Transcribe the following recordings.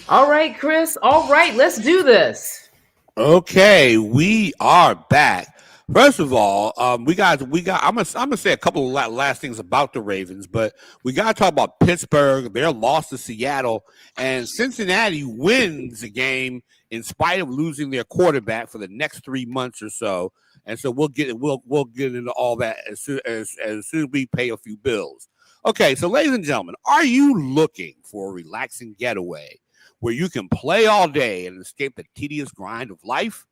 All right, Chris. All right, let's do this. Okay, we are back. First of all, we got. I'm gonna say a couple of last things about the Ravens, but we got to talk about Pittsburgh. Their loss to Seattle, and Cincinnati wins the game in spite of losing their quarterback for the next 3 months or so. And so we'll get into all that as soon as we pay a few bills. Okay, so ladies and gentlemen, are you looking for a relaxing getaway where you can play all day and escape the tedious grind of life?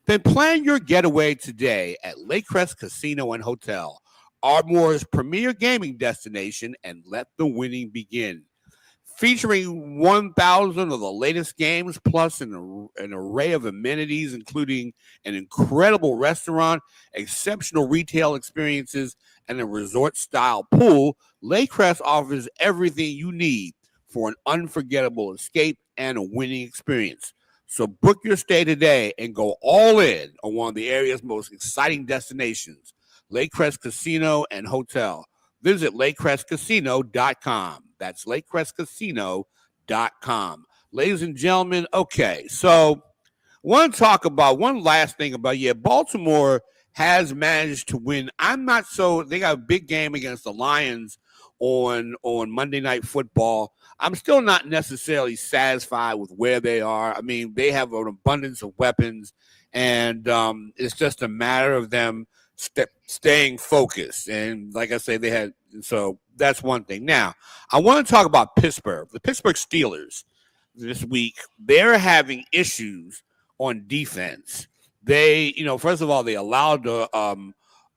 Then plan your getaway today at Lakecrest Casino and Hotel, Ardmore's premier gaming destination, and let the winning begin. Featuring 1,000 of the latest games, plus an array of amenities, including an incredible restaurant, exceptional retail experiences, and a resort style pool, Lakecrest offers everything you need for an unforgettable escape and a winning experience. So book your stay today and go all in on one of the area's most exciting destinations, Lakecrest Casino and Hotel. Visit lakecrestcasino.com. That's lakecrestcasino.com. Ladies and gentlemen, okay, so I want to talk about one last thing about, Baltimore has managed to win. I'm not so they got a big game against the Lions on Monday Night Football. I'm still not necessarily satisfied with where they are. I mean, they have an abundance of weapons, and it's just a matter of them staying focused. And like I say, they had so that's one thing. Now, I want to talk about Pittsburgh. The Pittsburgh Steelers this week, they're having issues on defense. First of all, they allowed a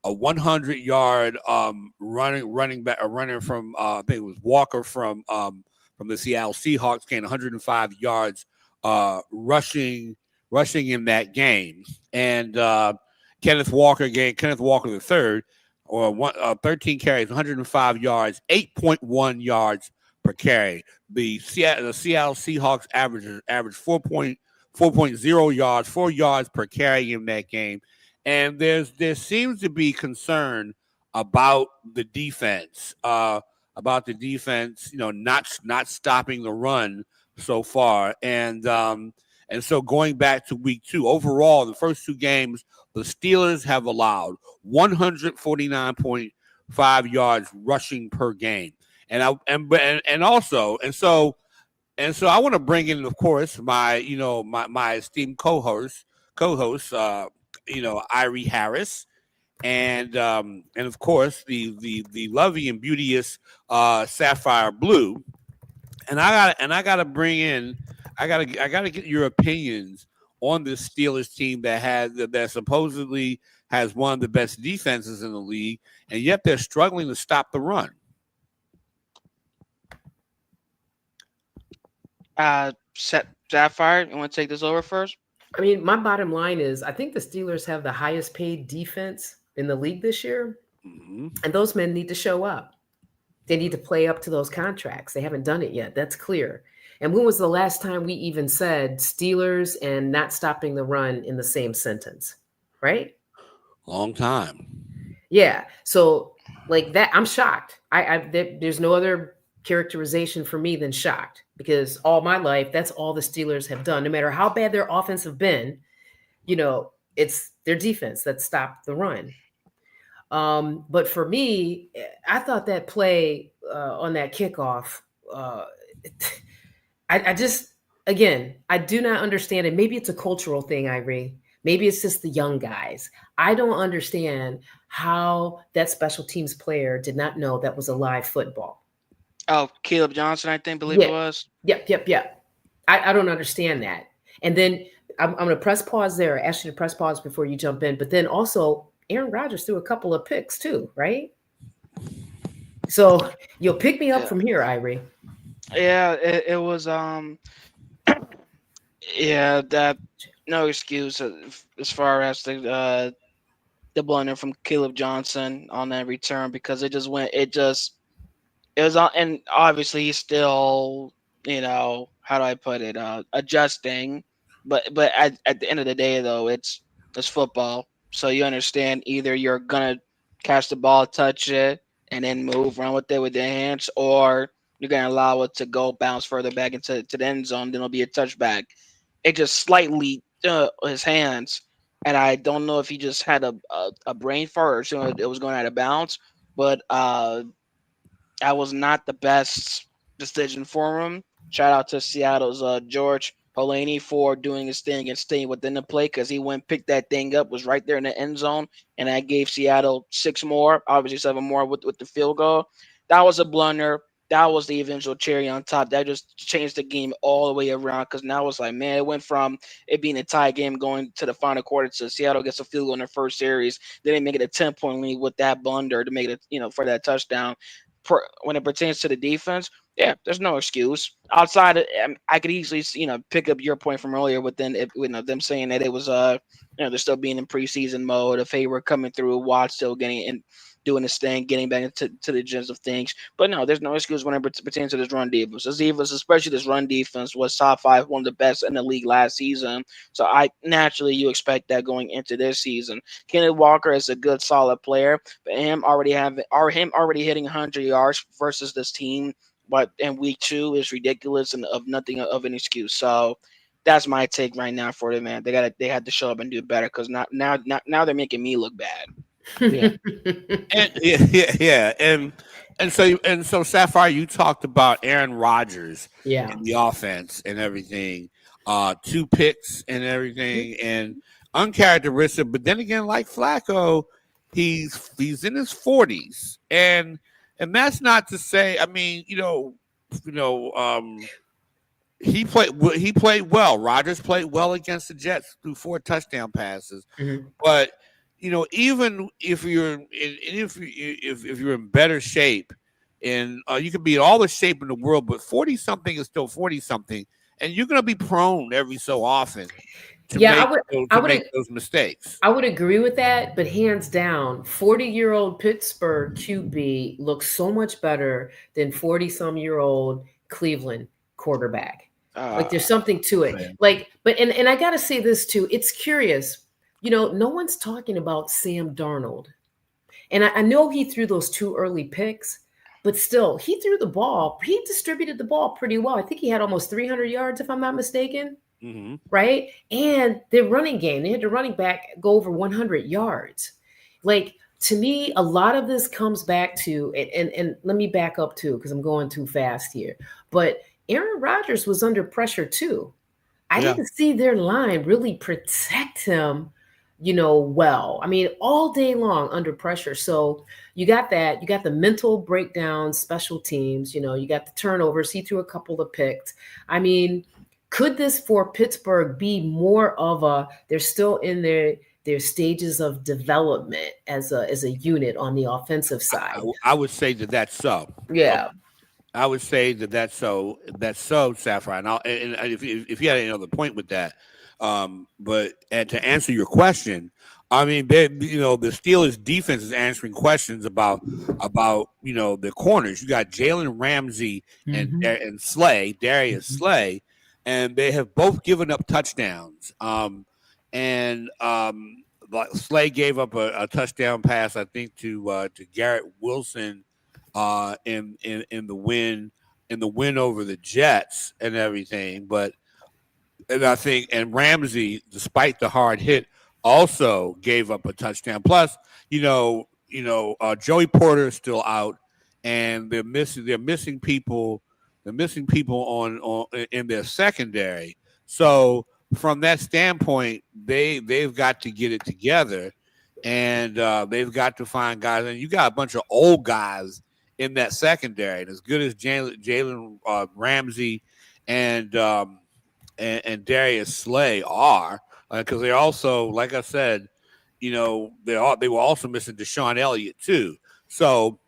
100-yard running back, a runner from I think it was Walker from the Seattle Seahawks, gained 105 yards rushing in that game, and Kenneth Walker the third, 13 carries, 105 yards, 8.1 yards per carry. The Seattle Seahawks average 4.0 yards, 4 yards per carry in that game. And there seems to be concern about the defense, not stopping the run so far, and so going back to week two, overall, the first two games, the Steelers have allowed 149.5 yards rushing per game, and so I want to bring in, of course, my esteemed co-host, Irie Harris, and of course the lovely and beauteous Sapphire Blue, and I gotta bring in, I gotta get your opinions on this Steelers team that supposedly has one of the best defenses in the league, and yet they're struggling to stop the run. Sapphire, you want to take this over first? I mean, my bottom line is I think the Steelers have the highest paid defense in the league this year, Mm-hmm. and those men need to show up. They need to play up to those contracts. They haven't done it yet. That's clear. And when was the last time we even said Steelers and not stopping the run in the same sentence? Right? Long time. Yeah. So like that, I'm shocked. There's no other characterization for me than shocked because all my life, that's all the Steelers have done. No matter how bad their offense have been, it's their defense that stopped the run. But for me, I thought that play on that kickoff, uh, I just, again, I do not understand it. Maybe it's a cultural thing, Irene. Maybe it's just the young guys. I don't understand how that special teams player did not know that was a live football. Oh, Caleb Johnson, I think, believe Yeah, it was. yep. I don't understand that. And then I'm going to press pause there. Ask you to press pause before you jump in. But then also, Aaron Rodgers threw a couple of picks too, right? So you'll pick me up Yeah, from here, Irie. yeah. It was yeah. That no excuse as far as the blunder from Caleb Johnson on that return because it just went. It was on, and obviously he's still, how do I put it, adjusting. But at the end of the day, though, it's football, so you understand either you're gonna catch the ball, touch it, and then move, run with it with your hands, or you're going to allow it to go bounce further back into the end zone. Then it'll be a touchback. It just slightly his hands, and I don't know if he just had a brain fart or so it was going out of bounds. But that was not the best decision for him. Shout out to Seattle's George Polanyi for doing his thing and staying within the play because he went picked that thing up, was right there in the end zone, and that gave Seattle 6 more, obviously 7 more with the field goal. That was a blunder. That was the eventual cherry on top. That just changed the game all the way around because now it's like, man, it went from it being a tie game going to the final quarter to Seattle gets a field goal in their first series. Then they make it a 10-point lead with that blunder to make it, for that touchdown. When it pertains to the defense, yeah, there's no excuse. Outside, I could easily, pick up your point from earlier with them saying that it was, they're still being in preseason mode. If Hayward coming through, Watt still getting in, doing his thing, getting back into the gist of things. But no, there's no excuse when it pertains to this run defense. This defense, especially this run defense, was top 5, one of the best in the league last season. So you expect that going into this season. Kenneth Walker is a good, solid player, but him already hitting 100 yards versus this team, but in week 2 is ridiculous and of nothing of an excuse. So that's my take right now for them, man. They had to show up and do better because now they're making me look bad. Yeah. And so Sapphire, you talked about Aaron Rodgers and the offense and everything, 2 picks and everything, and uncharacteristic. But then again, like Flacco, he's in his 40s, and that's not to say. I mean, he played well. Rodgers played well against the Jets through 4 touchdown passes, but. Even if you're in better shape, and you can be in all the shape in the world, but 40-something is still 40-something, and you're going to be prone every so often to make those mistakes. I would agree with that, but hands down, 40-year-old Pittsburgh QB looks so much better than 40-some-year-old Cleveland quarterback. Like there's something to it. Man. But I got to say this too. It's curious. No one's talking about Sam Darnold. And I know he threw those 2 early picks, but still, he threw the ball. He distributed the ball pretty well. I think he had almost 300 yards, if I'm not mistaken. Mm-hmm. Right? And their running game, they had the running back go over 100 yards. Like, to me, a lot of this comes back to, and let me back up too, because I'm going too fast here. But Aaron Rodgers was under pressure too. I didn't see their line really protect him well. I mean, all day long under pressure. So you got that. You got the mental breakdown, special teams. You got the turnovers. He threw a couple of picks. I mean, could this for Pittsburgh be more of they're still in their stages of development as a unit on the offensive side? I would say that's so. Yeah. I would say that's so. That's so, Sapphire. And if you had any other point with that. But to answer your question, I mean, the Steelers defense is answering questions about the corners. You got Jalen Ramsey and Darius Slay, and they have both given up touchdowns. Slay gave up a touchdown pass, I think, to Garrett Wilson in the win over the Jets and everything, but. And I think, and Ramsey, despite the hard hit, also gave up a touchdown. Plus, Joey Porter is still out, and they're missing people. They're missing people on in their secondary. So from that standpoint, they've got to get it together, and they've got to find guys. And you got a bunch of old guys in that secondary, and as good as Jalen Ramsey and Darius Slay are, because they're also, like I said, they were also missing Deshaun Elliott too. So,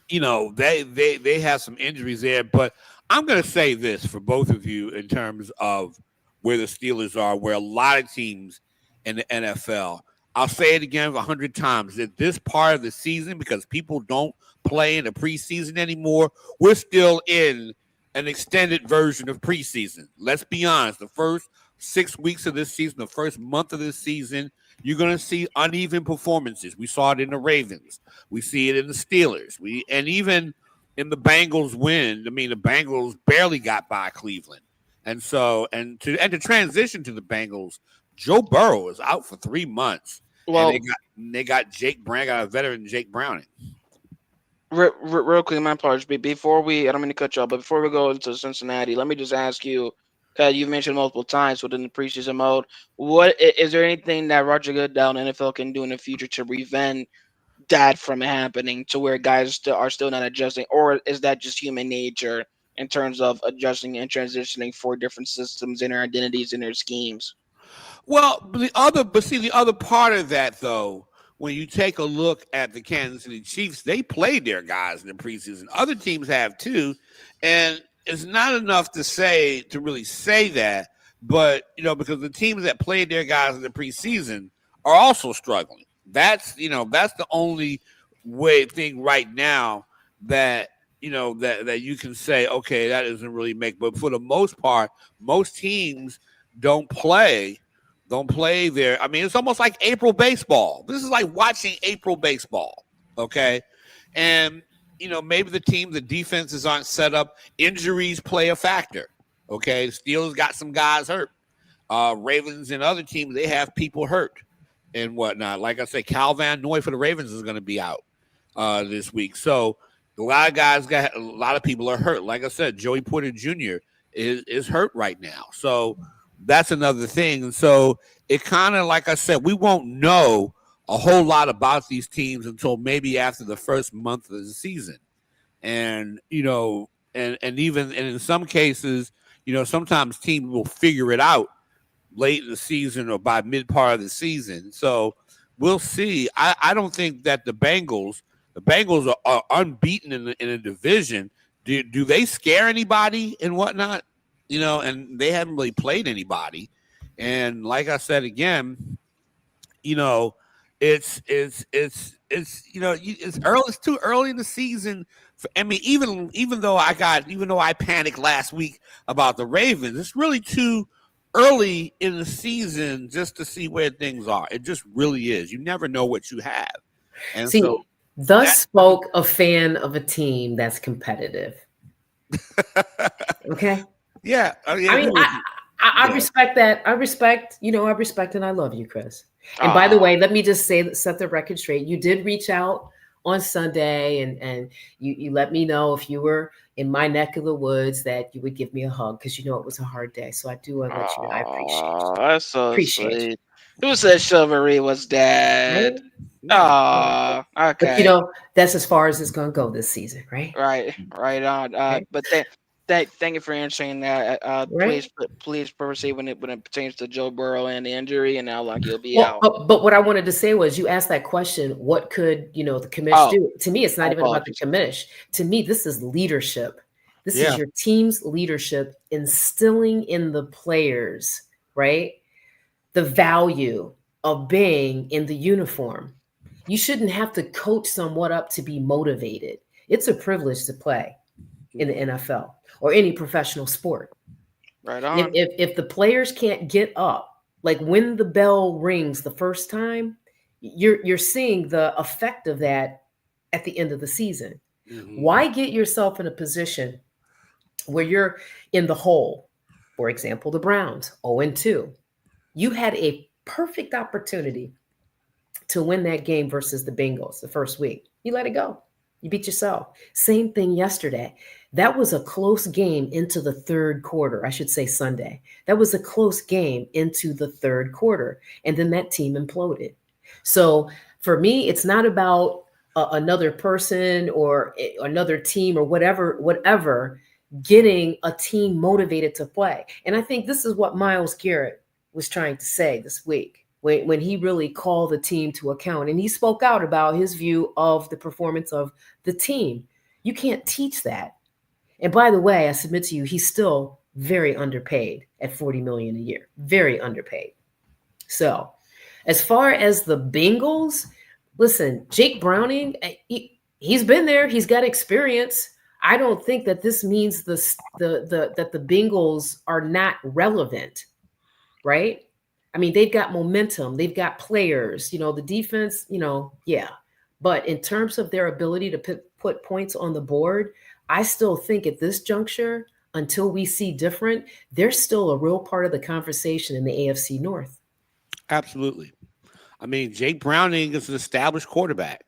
they have some injuries there. But I'm going to say this for both of you in terms of where the Steelers are, where a lot of teams in the NFL. I'll say it again 100 times, that this part of the season, because people don't play in the preseason anymore, we're still in an extended version of preseason. Let's be honest. The first 6 weeks of this season, the first month of this season, you're going to see uneven performances. We saw it in the Ravens. We see it in the Steelers. And even in the Bengals win, I mean, the Bengals barely got by Cleveland. And so, to transition to the Bengals, Joe Burrow is out for 3 months, and Well, they got Jake Brown, got a veteran Jake Browning. real quick, my apologies. Before I don't mean to cut you off, but before we go into Cincinnati, let me just ask you, you've mentioned multiple times within the preseason mode, is there anything that Roger Goodell and NFL can do in the future to prevent that from happening, to where guys are still not adjusting, or is that just human nature in terms of adjusting and transitioning for different systems and their identities and their schemes? Well, the other part of that, though, when you take a look at the Kansas City Chiefs, they played their guys in the preseason. Other teams have too, and it's not enough to really say that, but because the teams that played their guys in the preseason are also struggling. That's the only thing right now that that you can say, okay, that doesn't really make. But for the most part, most teams don't play there. I mean, it's almost like April baseball. This is like watching April baseball, okay? And, maybe the defenses aren't set up. Injuries play a factor, okay? Steelers got some guys hurt. Ravens and other teams, they have people hurt and whatnot. Like I said, Cal Van Noy for the Ravens is going to be out this week. So a lot of people are hurt. Like I said, Joey Porter Jr. is hurt right now. So that's another thing. And so it kind of, like I said, we won't know a whole lot about these teams until maybe after the first month of the season. And, and in some cases, sometimes teams will figure it out late in the season or by mid part of the season. So we'll see. I don't think that the Bengals are unbeaten in a division. Do they scare anybody and whatnot? And they haven't really played anybody. And like I said again, it's early. It's too early in the season. Even though I panicked last week about the Ravens, it's really too early in the season just to see where things are. It just really is. You never know what you have. And thus spoke a fan of a team that's competitive. Okay. Yeah, I mean, I respect that. I respect and I love you, Chris. And by the way, let me just set the record straight. You did reach out on Sunday and you let me know if you were in my neck of the woods that you would give me a hug because it was a hard day. So I do want to let you know I appreciate you. That's so sweet. Who said chivalry was dead? Right? Okay. But that's as far as it's gonna go this season, right? Right on. Okay. But thank you for answering that. Please proceed when it pertains to Joe Burrow and the injury, and how long he'll be out. But what I wanted to say was, you asked that question: what could the commish do? To me, it's not even about the commish. To me, this is leadership. This is your team's leadership, instilling in the players, right, the value of being in the uniform. You shouldn't have to coach someone up to be motivated. It's a privilege to play in the NFL or any professional sport. Right on. If the players can't get up, like when the bell rings the first time, you're seeing the effect of that at the end of the season. Mm-hmm. Why get yourself in a position where you're in the hole? For example, the Browns, 0-2. You had a perfect opportunity to win that game versus the Bengals the first week. You let it go. You beat yourself. Same thing yesterday. That was a close game into the third quarter. I should say Sunday. That was a close game into the third quarter. And then that team imploded. So for me, it's not about another person or another team or whatever getting a team motivated to play. And I think this is what Myles Garrett was trying to say this week when he really called the team to account. And he spoke out about his view of the performance of the team. You can't teach that. And by the way, I submit to you, he's still very underpaid at $40 million a year. Very underpaid. So as far as the Bengals, listen, Jake Browning, he's been there. He's got experience. I don't think that this means that the Bengals are not relevant, right? I mean, they've got momentum. They've got players. The defense, yeah. But in terms of their ability to put points on the board, I still think at this juncture, until we see different, they're still a real part of the conversation in the AFC North. Absolutely. I mean, Jake Browning is an established quarterback.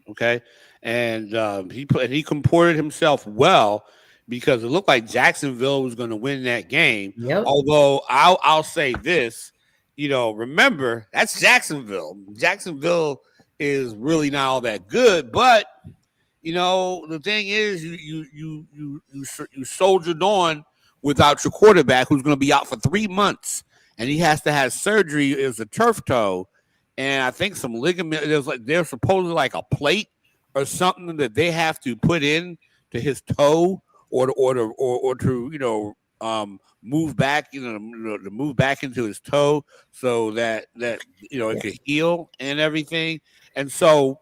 Okay, and he comported himself well because it looked like Jacksonville was going to win that game. Yep. Although I'll say this, remember that's Jacksonville. Jacksonville is really not all that good, but the thing is, you soldiered on without your quarterback, who's going to be out for 3 months, and he has to have surgery. It's a turf toe, and I think some ligament. There's supposedly like a plate or something that they have to put in to his toe, or to move back, to move back into his toe so that it could heal and everything, and so.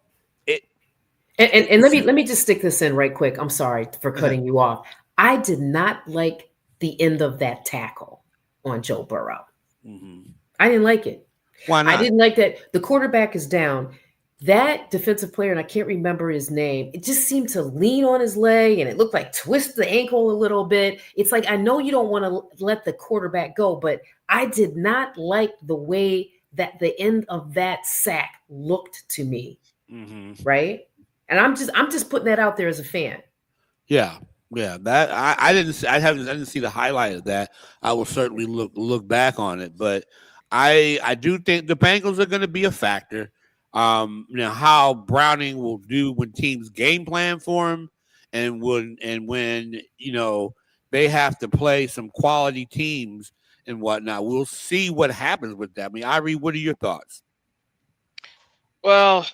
And let me just stick this in right quick. I'm sorry for cutting you off. I did not like the end of that tackle on Joe Burrow. I didn't like it. Why not? I didn't like that. The quarterback is down. That defensive player, and I can't remember his name, it just seemed to lean on his leg and it looked like twist the ankle a little bit. It's like, I know you don't want to let the quarterback go, but I did not like the way that the end of that sack looked to me. Right? And I'm just putting that out there as a fan. Yeah. That I didn't see the highlight of that. I will certainly look back on it, but I do think the Bengals are going to be a factor. How Browning will do when teams game plan for him, and when they have to play some quality teams and whatnot. We'll see what happens with that. I mean, Irie, what are your thoughts? Well,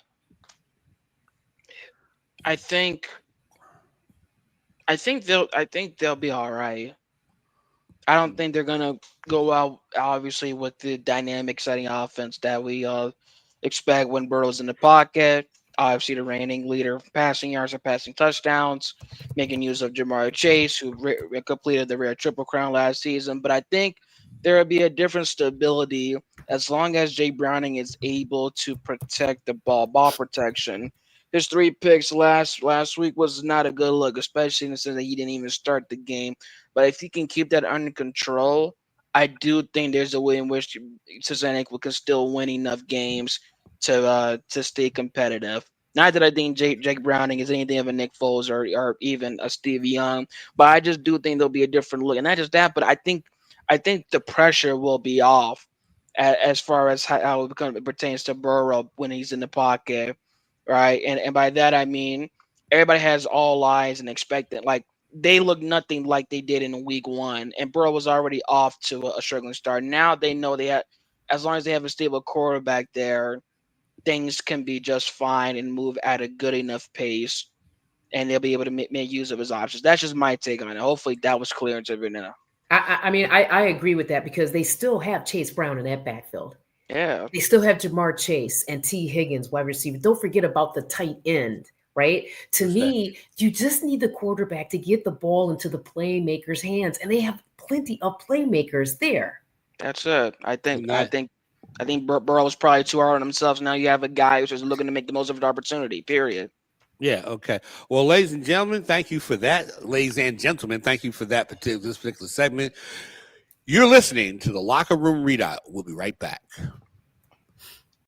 I think they'll be all right. I don't think they're gonna go out obviously with the dynamic setting offense that we expect when Burrow's in the pocket. Obviously, the reigning leader of passing yards or passing touchdowns, making use of Jamar Chase, who completed the rare triple crown last season. But I think there will be a different stability as long as Jay Browning is able to protect the ball protection. His 3 picks last week was not a good look, especially in the sense that he didn't even start the game. But if he can keep that under control, I do think there's a way in which Cincinnati can still win enough games to stay competitive. Not that I think Jake Browning is anything of a Nick Foles or even a Steve Young, but I just do think there'll be a different look. And not just that, but I think the pressure will be off as far as how it pertains to Burrow when he's in the pocket. Right, and by that I mean everybody has all eyes and expectant. Like they look nothing like they did in week 1, and Burrow was already off to a struggling start. Now they know they have, as long as they have a stable quarterback there, things can be just fine and move at a good enough pace, and they'll be able to make use of his options. That's just my take on it. Hopefully that was clear to everyone now. I mean, I agree with that because they still have Chase Brown in that backfield. Yeah. They still have Jamar Chase and T. Higgins, wide receiver. Don't forget about the tight end, right? To me, you just need the quarterback to get the ball into the playmakers' hands, and they have plenty of playmakers there. That's it. I think Burrow was probably too hard on themselves. Now you have a guy who's just looking to make the most of an opportunity, period. Yeah, okay. Well, ladies and gentlemen, thank you for that. Ladies and gentlemen, thank you for this particular segment. You're listening to the Locker Room Readout. We'll be right back.